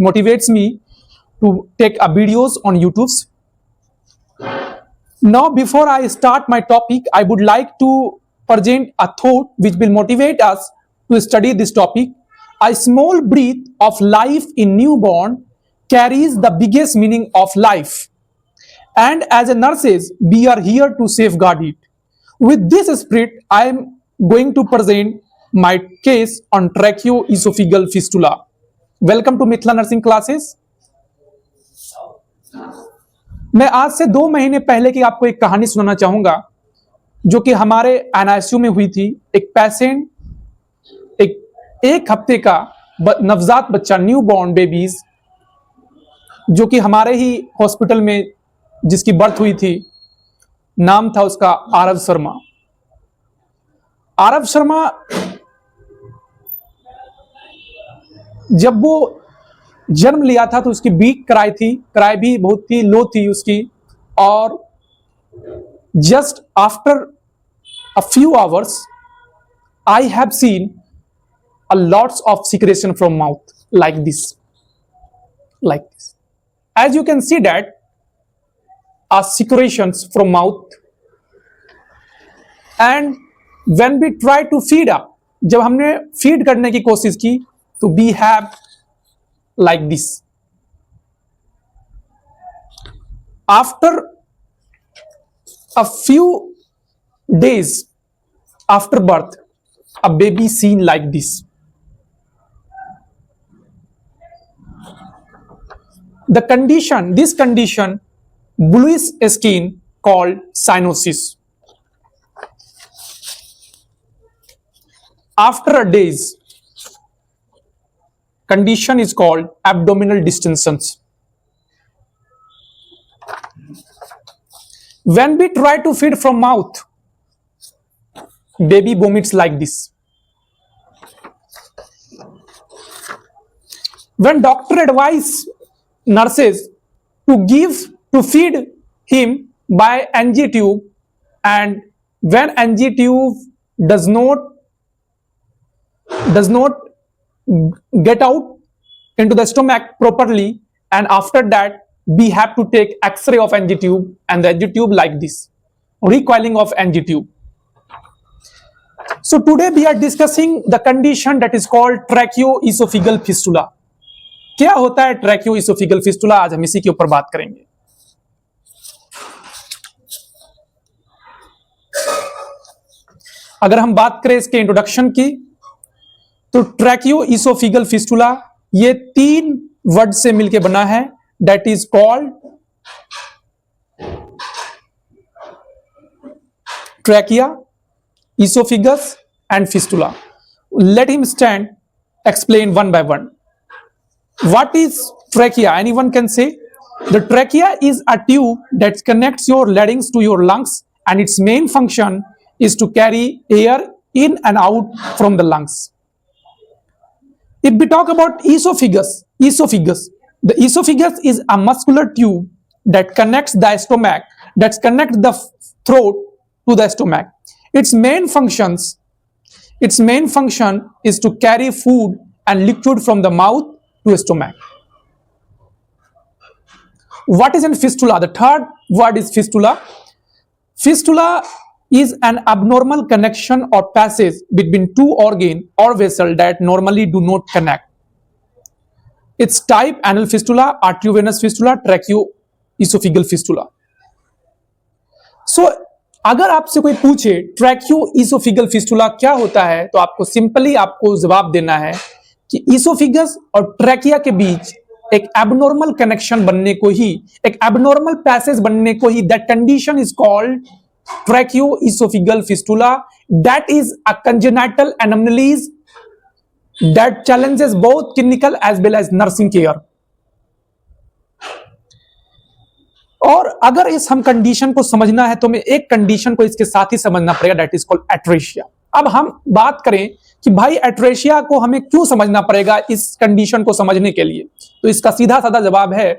motivates me to take videos on YouTube. Now, before I start my topic, I would like to present a thought which will motivate us to study this topic. A small breath of life in newborn carries the biggest meaning of life. And as a nurses, we are here to safeguard it. With this spirit, I am going to present my case on tracheoesophageal fistula. Welcome to Mithila nursing classes. मैं आज से 2 महीने पहले की आपको एक कहानी सुनाना चाहूंगा जो कि हमारे एनआईसीयू में हुई थी। एक पेशेंट, एक हफ्ते का नवजात बच्चा, न्यू बॉर्न बेबीज, जो कि हमारे ही हॉस्पिटल में जिसकी बर्थ हुई थी, नाम था उसका आरव शर्मा। आरव शर्मा जब वो जन्म लिया था तो उसकी बीक क्राई भी बहुत ही लो थी उसकी, और just after a few hours I have seen a lots of secretion from mouth like this. As you can see that are secretions from mouth, and when we try to feed up, जब हमने feed करने की कोशिश की तो we have like this. After a few days after birth, a baby seen like this. This condition, bluish skin called cyanosis. After a days, condition is called abdominal distensions. When we try to feed from mouth, baby vomits like this. When doctor advise nurses to feed him by NG tube, and when NG tube does not get out into the stomach properly, and after that we have to take X-ray of NG tube, and the NG tube like this, recoiling of NG tube. So today we are discussing the condition that is called tracheoesophageal fistula. क्या होता है tracheoesophageal fistula? आज हम इसी के ऊपर बात करेंगे। अगर हम बात करें इसके इंट्रोडक्शन की, तो tracheoesophageal fistula ये 3 वर्ड से मिलकर बना है, that is called trachea, esophagus and fistula. Let him stand, explain one by one. What is trachea? Anyone can say? The trachea is a tube that connects your larynx to your lungs, and its main function is to carry air in and out from the lungs. If we talk about esophagus, the esophagus is a muscular tube that connects the stomach, that connects the throat to the stomach. Its main function is to carry food and liquid from the mouth to stomach. What is in fistula? The third word is fistula. Fistula is an abnormal connection or passage between 2 organ or vessel that normally do not connect. Its type: anal fistula, arteriovenous fistula, tracheoesophageal fistula. So अगर आपसे कोई पूछे tracheoesophageal fistula क्या होता है, तो आपको simply आपको जवाब देना है कि ईसोफिगस और ट्रैकिया के बीच एक एबनॉर्मल कनेक्शन बनने को ही, एक एबनॉर्मल पैसेज बनने को ही, that condition is called tracheoesophageal fistula. That is a congenital anomalies that challenges both clinical as well as nursing care. और अगर इस हम कंडीशन को समझना है तो हमें एक कंडीशन को इसके साथ ही समझना पड़ेगा, दैट इज कॉल्ड एट्रेशिया। अब हम बात करें कि भाई एट्रेशिया को हमें क्यों समझना पड़ेगा इस कंडीशन को समझने के लिए, तो इसका सीधा साधा जवाब है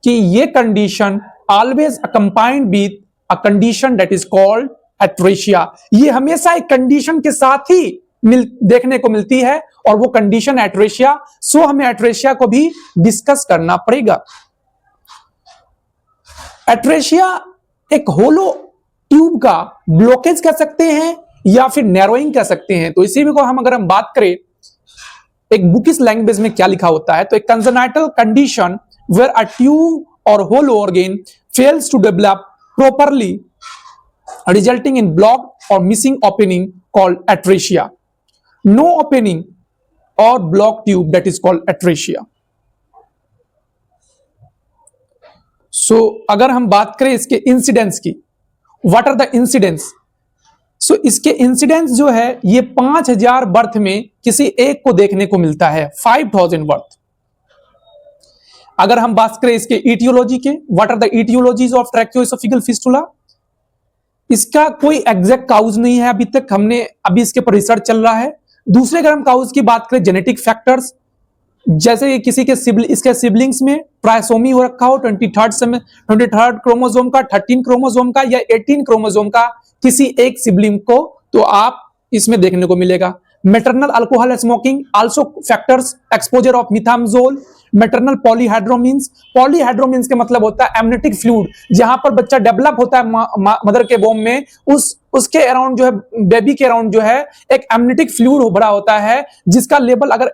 कि ये condition always accompanied with a condition that is called atresia. ये हमेशा एक कंडीशन के साथ ही देखने को मिलती है और वो कंडीशन एट्रेशिया। सो हमें एट्रेशिया को भी डिस्कस करना पड़ेगा। एट्रेशिया एक होलो ट्यूब का ब्लॉकेज कह सकते हैं या फिर नैरोइंग कह सकते हैं। तो इसी को हम अगर हम बात करें एक बुकिश लैंग्वेज में क्या लिखा होता है, तो एक congenital condition where a tube और hollow organ fails to develop properly resulting in blocked or missing opening called atresia. No opening or blocked tube, that is called atresia. So अगर हम बात करें इसके इंसिडेंस की, what are the incidents? So इसके incidence जो है ये 5000 बर्थ में किसी एक को देखने को मिलता है, 5000 बर्थ। अगर हम बात करें इसके ईटियोलॉजी के, what are the etiologies of tracheoesophageal fistula, इसका कोई एग्जैक्ट काउज नहीं है अभी तक, अभी इसके पर रिसर्च चल रहा है। दूसरे अगर हम काउज की बात करें, जेनेटिक फैक्टर्स, जैसे किसी के इसके सिबलिंग्स में ट्राइसोमी हो रखा हो 23rd क्रोमोसोम का, 13 क्रोमोसोम का या 18 क्रोमोसोम का किसी एक सिबलिंग को, तो आप इसमें देखने को मिलेगा। Maternal alcohol smoking also factors, exposure of methimazole, maternal polyhydramnios. Polyhydramnios का मतलब होता है एमनेटिक फ्लूइड, जहां पर बच्चा डेवलप होता है मदर के वोम में, उसके अराउंड जो है, बेबी के अराउंड जो है एक एमनेटिक फ्लूइड भरा होता है, जिसका लेवल अगर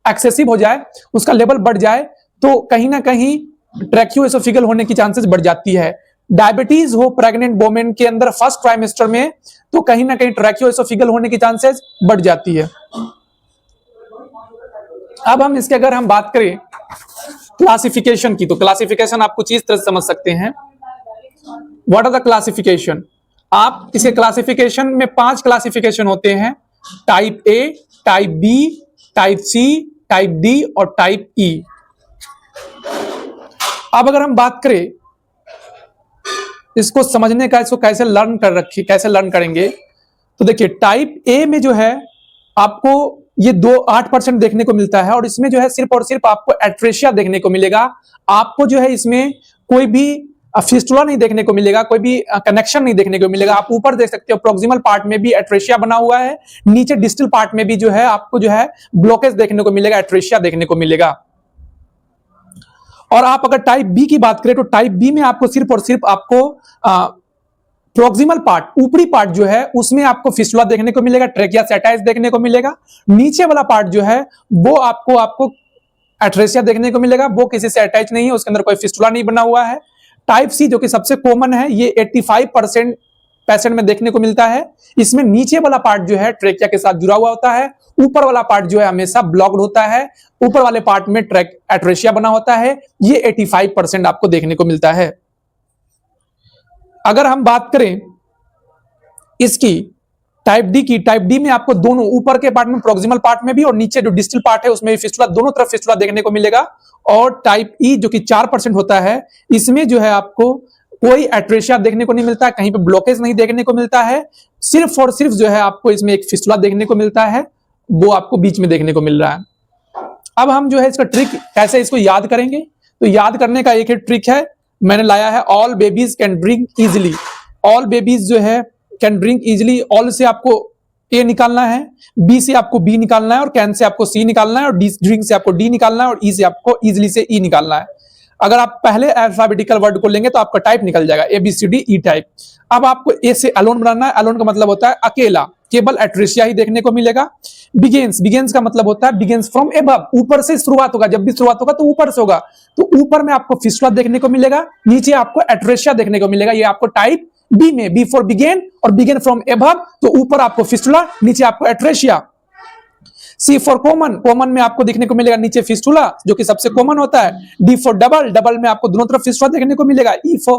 एक्सेसिव हो जाए, उसका लेवल बढ़ जाए, तो कहीं ना कहीं ट्रैकियोएसोफेगल होने की चांसेस बढ़ जाती है। डायबिटीज हो प्रेग्नेंट वोमेन के अंदर फर्स्ट ट्राइमेस्टर में, तो कहीं ना कहीं ट्रैकियोएसोफेगल होने की चांसेस बढ़ जाती है। अब हम इसके अगर हम बात करें क्लासिफिकेशन की, तो क्लासिफिकेशन आप कुछ इस तरह से समझ सकते हैं। What are the classification? आप इसे क्लासिफिकेशन में 5 क्लासिफिकेशन होते हैं, type A, type B, type C, type D और टाइप ई। अब अगर हम बात करें इसको समझने का, इसको कैसे लर्न करेंगे, तो देखिए टाइप ए में जो है आपको ये 8% देखने को मिलता है, और इसमें जो है सिर्फ और सिर्फ आपको एट्रेशिया देखने को मिलेगा। आपको जो है इसमें कोई भी फिस्टुला नहीं देखने को मिलेगा, कोई भी कनेक्शन नहीं देखने को मिलेगा। आप ऊपर देख सकते हो प्रोक्सिमल पार्ट में भी एट्रेशिया बना हुआ है, नीचे डिस्टल पार्ट में भी जो है आपको जो है ब्लॉकेज देखने को मिलेगा, एट्रेशिया देखने को मिलेगा। और आप अगर टाइप बी की बात करें, तो टाइप बी में आपको सिर्फ और सिर्फ आपको प्रोक्सिमल पार्ट, ऊपरी पार्ट जो है उसमें आपको फिस्टुला देखने को मिलेगा, ट्रेकिया सेटाइस देखने को मिलेगा। नीचे वाला पार्ट जो है वो आपको एट्रेशिया देखने को मिलेगा, वो किसी से अटैच नहीं है, उसके अंदर कोई फिस्टुला नहीं बना हुआ है। टाइप सी जो कि सबसे कॉमन है, ये 85% पेशेंट में देखने को मिलता है। इसमें नीचे वाला पार्ट जो है ट्रेकिया के साथ जुड़ा हुआ होता है, ऊपर वाला पार्ट जो है हमेशा ब्लॉक्ड होता है, ऊपर वाले पार्ट में एट्रेशिया बना होता है। ये 85% आपको देखने को मिलता है। अगर हम बात करें इसकी टाइप डी की, टाइप डी में आपको दोनों ऊपर के पार्ट में प्रोक्सिमल पार्ट में भी और नीचे जो डिस्टल पार्ट है उसमें भी फिस्टुला, दोनों तरफ फिस्टुला देखने को मिलेगा। और टाइप ई जो कि 4% होता है, इसमें जो है आपको कोई एट्रेशिया देखने को नहीं मिलता है, कहीं पे ब्लॉकेज नहीं देखने को मिलता है, सिर्फ और सिर्फ जो है आपको इसमें एक फिस्टुला देखने को मिलता है, वो आपको बीच में देखने को मिल रहा है। अब हम जो है इसका ट्रिक कैसे इसको याद करेंगे, तो याद करने का एक ही ट्रिक है, मैंने लाया है all babies can drink easily. All babies जो है कैन ड्रिंक इजिली, ऑल से आपको ए निकालना है, बी से आपको बी निकालना है, और कैन से आपको सी निकालना है, और डी ड्रिंक से आपको डी निकालना है, और ई से आपको इजिली से ई निकालना है। अगर आप पहले अल्फाबेटिकल वर्ड को लेंगे तो आपका टाइप निकल जाएगा A B C D E type. अब आपको ए से अलोन बनाना है, अलोन का मतलब होता है अकेला, केवल एट्रेशिया ही देखने को मिलेगा। बिगिंस, बिगिंस का मतलब होता है बिगिंस फ्रॉम एबव, ऊपर से शुरुआत होगा, जब भी शुरुआत होगा तो ऊपर से होगा, तो ऊपर में आपको फिस्टुला देखने को मिलेगा, नीचे आपको एट्रेशिया देखने को मिलेगा। ये आपको टाइप बी में, बी फॉर बिगेन और बिगेन फ्रॉम एबव, तो ऊपर आपको फिस्टुला, नीचे आपको एट्रेशिया। सी फॉर कॉमन, कॉमन में आपको देखने को मिलेगा नीचे फिस्टुला जो कि सबसे कॉमन होता है। डी फॉर डबल, डबल में आपको दोनों तरफ फिस्टुला देखने को मिलेगा। E for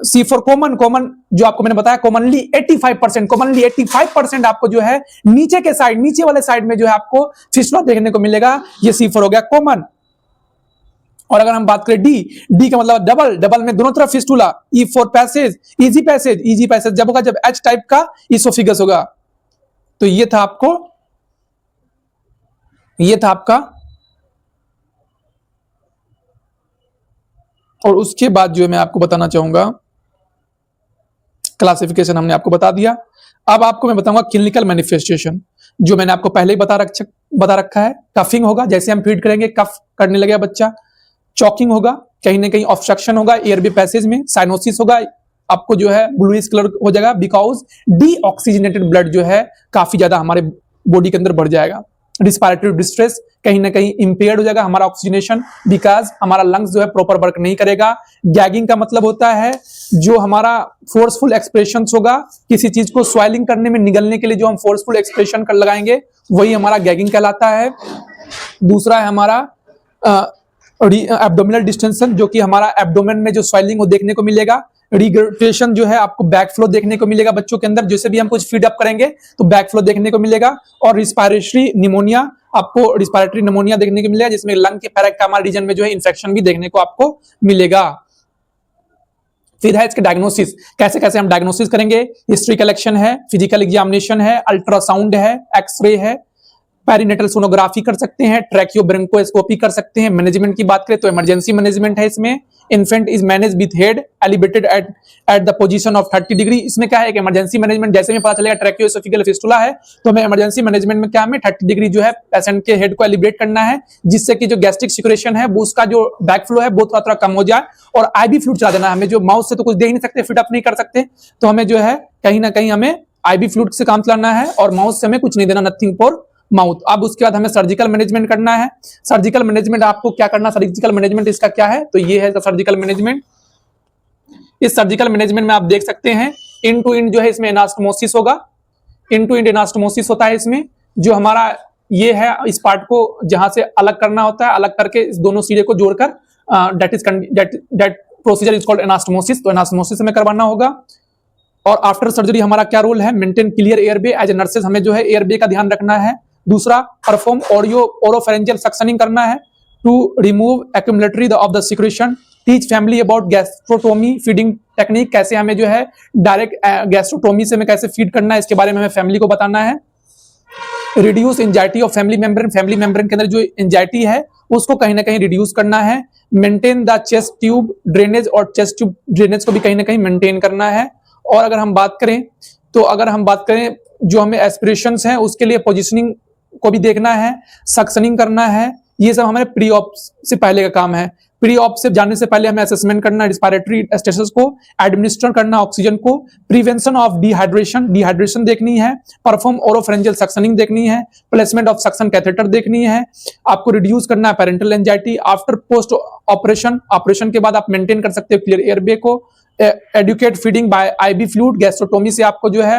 C for common, common जो आपको मैंने बताया कॉमनली 85%, कॉमनली 85% आपको जो है नीचे के साइड, नीचे वाले साइड में जो है आपको फिस्टुला देखने को मिलेगा। ये सी फॉर हो गया कॉमन। और अगर हम बात करें डी, डी का मतलब डबल, डबल में दोनों तरफ fistula. E for passage, easy passage, easy passage जब होगा जब एच टाइप का इसोफिगस होगा। तो ये था आपका और उसके बाद जो मैं आपको बताना चाहूंगा क्लासिफिकेशन हमने आपको बता दिया। अब आपको मैं बताऊंगा क्लिनिकल मैनिफेस्टेशन, जो मैंने आपको पहले ही बता रखा है। कफिंग होगा, जैसे हम फीड करेंगे कफ करने लगेगा बच्चा। चॉकिंग होगा, कहीं ना कहीं ऑब्स्ट्रक्शन होगा एयरवे पैसेज में। साइनोसिस होगा, आपको जो है ब्लूइश कलर हो जाएगा, बिकॉज डीऑक्सीजनेटेड ब्लड जो है काफी ज्यादा हमारे बॉडी के अंदर बढ़ जाएगा। रिस्पायरेटरी डिस्ट्रेस, कहीं ना कहीं इंपेयर्ड हो जाएगा हमारा ऑक्सीजनेशन, बिकॉज हमारा लंग्स जो है प्रॉपर वर्क नहीं करेगा। गैगिंग का मतलब होता है जो हमारा फोर्सफुल एक्सप्रेशन होगा, किसी चीज को स्वेलिंग करने में, निगलने के लिए जो हम फोर्सफुल एक्सप्रेशन कर लगाएंगे वही हमारा गैगिंग कहलाता है। दूसरा है हमारा एब्डोमिनल डिस्टेंशन, जो कि हमारा एब्डोमेन में जो स्वेलिंग वो देखने को मिलेगा। रिग्रेटेशन जो है आपको बैक फ्लो देखने को मिलेगा बच्चों के अंदर, जैसे भी हम कुछ फीड अप करेंगे तो बैक फ्लो देखने को मिलेगा। और रिस्पायरेटरी निमोनिया, आपको रिस्पायरेटरी निमोनिया देखने को मिलेगा, जिसमें लंग के पैराकामा रीजन में जो है इंफेक्शन भी देखने को आपको मिलेगा। फिर है इसके डायग्नोसिस, कैसे कैसे हम डायग्नोसिस करेंगे। हिस्ट्री कलेक्शन है, फिजिकल एग्जामिनेशन है, अल्ट्रासाउंड है, एक्सरे है, पेरिनेटल सोनोग्राफी कर सकते हैं, ट्रैकियो ब्रोंकोस्कोपी कर सकते हैं। मैनेजमेंट की बात करें तो इमरजेंसी मैनेजमेंट है इसमें। Infant is manage with head elevated at the position of 30 degree. इसमें क्या है कि इमरजेंसी मैनेजमेंट, जैसे में पता चलेगा ट्रैकियोएसोफेजियल फिस्टुला है तो हमें इमरजेंसी मैनेजमेंट में क्या, हमें 30 डिग्री जो है पेशेंट के हेड को एलिवेट करना है, जिससे कि जो गैस्ट्रिक सिक्रेशन है वो उसका जो बैक फ्लो है वो थोड़ा थोड़ा कम हो जाए। और आईवी फ्लूइड चला देना है हमें, जो माउथ से तो कुछ दे ही नहीं सकते, फिट अप नहीं कर सकते, तो हमें जो है कहीं ना कहीं हमें आईवी फ्लूइड से काम चलाना है और माउथ से हमें कुछ नहीं देना, नथिंग फॉर माउथ। अब उसके बाद हमें सर्जिकल मैनेजमेंट करना है। सर्जिकल मैनेजमेंट आपको क्या करना, सर्जिकल मैनेजमेंट इसका क्या है, तो ये है सर्जिकल मैनेजमेंट। इस सर्जिकल मैनेजमेंट में आप देख सकते हैं इन टू इन जो है इसमें एनास्टोमोसिस होगा। इन टू इन एनास्टोमोसिस होता है इसमें, जो हमारा ये है इस पार्ट को जहां से अलग करना होता है, अलग करके इस दोनों सिरे को जोड़कर that procedure is called anastomosis. तो एनास्टोमोसिस हमें करवाना होगा। और आफ्टर सर्जरी हमारा क्या रोल है, maintain clear airway. As a nurses हमें जो है एयरवे का ध्यान रखना है। दूसरा, परफॉर्म ओरोफेरेंजियल सक्शनिंग करना है to remove accumulatory of the secretion. Teach family about gastrotomy feeding technique, कैसे हमें जो है डायरेक्ट गैस्ट्रोटोमी से हमें कैसे फीड करना है, इसके बारे में हमें फैमिली को बताना है। Reduce anxiety of family member, family member के अंदर जो एंजाइटी है उसको कहीं ना कहीं रिड्यूस करना है। Maintain the chest tube drainage, और चेस्ट ट्यूब ड्रेनेज को भी कहीं ना कहीं मेंटेन करना है। और अगर हम बात करें जो हमें एस्पिरेशंस हैं उसके लिए पोजीशनिंग को भी देखना है, सक्शनिंग करना है। ये सब हमारे प्री ऑप से पहले का काम है। प्री ऑप से जाने से पहले हमें असेसमेंट करना रिस्पायरेटरी स्टेटस को, एडमिनिस्टर करना ऑक्सीजन को, प्रिवेंशन ऑफ डिहाइड्रेशन देखनी है, परफॉर्म ओरोफेरेंजियल सक्शनिंग देखनी है, प्लेसमेंट ऑफ सक्शन कैथेटर देखनी है, आपको रिड्यूस करना है parental anxiety. After post operation के बाद आप मेंटेन कर सकते हो क्लियर एयरवे को। Educate feeding by IV fluid, gastrotomy से आपको जो है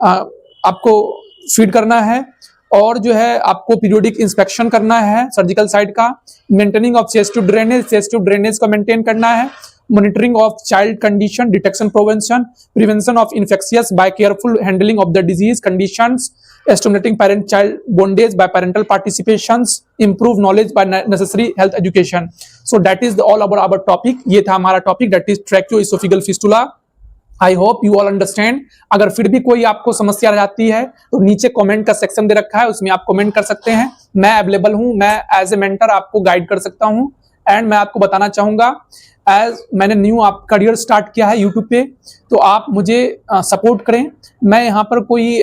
आपको फीड करना है। और जो है आपको पीरियोडिक इंस्पेक्शन करना है सर्जिकल साइड का। Maintaining of chest tube drainage को मेंटेन करना है। Monitoring of child condition, detection prevention of infectious by careful handling of the disease conditions, stimulating parent child bondage by parental participations, improve knowledge by necessary health education. So that is all about our topic. ये था हमारा टॉपिक, दैट इज tracheoesophageal fistula. I hope you all understand. अगर फिर भी कोई आपको समस्या रहती है तो नीचे कमेंट का सेक्शन दे रखा है, उसमें आप कमेंट कर सकते हैं। मैं अवेलेबल हूं, मैं एज ए मेंटर आपको गाइड कर सकता हूं। एंड मैं आपको बताना चाहूंगा, एज मैंने न्यू आप करियर स्टार्ट किया है यूट्यूब पे, तो आप मुझे सपोर्ट करें। मैं यहाँ पर कोई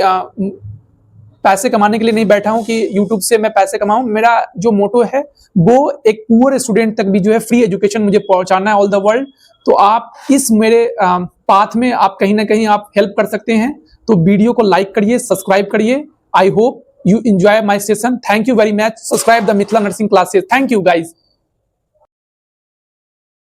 पैसे कमाने के लिए नहीं बैठा हूं कि यूट्यूब से मैं पैसे कमाऊं। मेरा जो मोटो है वो एक पुअर स्टूडेंट तक भी जो है फ्री एजुकेशन मुझे पहुंचाना है ऑल द वर्ल्ड। तो आप इस मेरे पाथ में आप कहीं ना कहीं आप हेल्प कर सकते हैं। तो वीडियो को लाइक करिए, सब्सक्राइब करिए। I hope you enjoy my session. Thank you very much. Subscribe the Mithila Nursing classes. Thank you guys.